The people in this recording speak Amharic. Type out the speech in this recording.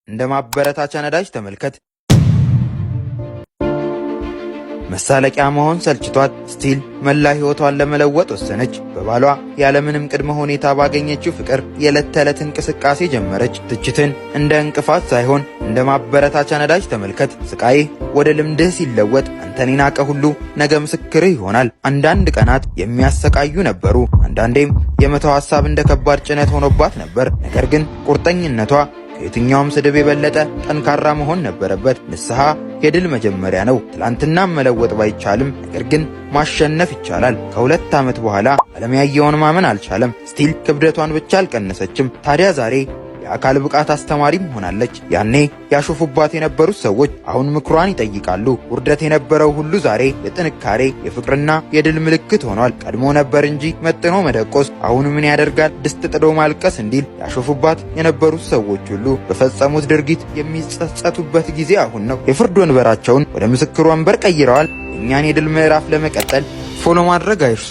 እንደማበረታቻ ነዳጅ ተመልከት። መሳለቂያ መሆን ሰልችቷት ስቲል መላ ህይወቷን ለመለወጥ ወሰነች። በባሏ ያለምንም ቅድመ ሁኔታ ባገኘችው ፍቅር የዕለት ተዕለት እንቅስቃሴ ጀመረች። ትችትን እንደ እንቅፋት ሳይሆን እንደ ማበረታቻ ነዳጅ ተመልከት። ስቃይህ ወደ ልምድህ ሲለወጥ አንተን የናቀ ሁሉ ነገ ምስክርህ ይሆናል። አንዳንድ ቀናት የሚያሰቃዩ ነበሩ። አንዳንዴም የመተው ሐሳብ እንደ ከባድ ጭነት ሆኖባት ነበር። ነገር ግን ቁርጠኝነቷ ከየትኛውም ስድብ የበለጠ ጠንካራ መሆን ነበረበት። ንስሐ የድል መጀመሪያ ነው። ትላንትናም መለወጥ ባይቻልም ነገር ግን ማሸነፍ ይቻላል። ከ2 ዓመት በኋላ ዓለም ያየውን ማመን አልቻለም። ስቲል ክብደቷን ብቻ አልቀነሰችም። ታዲያ ዛሬ የአካል ብቃት አስተማሪም ሆናለች። ያኔ ያሾፉባት የነበሩት ሰዎች አሁን ምክሯን ይጠይቃሉ። ውርደት የነበረው ሁሉ ዛሬ የጥንካሬ የፍቅርና የድል ምልክት ሆኗል። ቀድሞ ነበር እንጂ መጥኖ መደቆስ አሁን ምን ያደርጋል ድስት ጥዶ ማልቀስ እንዲል ያሾፉባት የነበሩት ሰዎች ሁሉ በፈጸሙት ድርጊት የሚጸጸቱበት ጊዜ አሁን ነው። የፍርድ ወንበራቸውን ወደ ምስክር ወንበር ቀይረዋል። የእኛን የድል ምዕራፍ ለመቀጠል ፎሎ ማድረግ አይርሱ።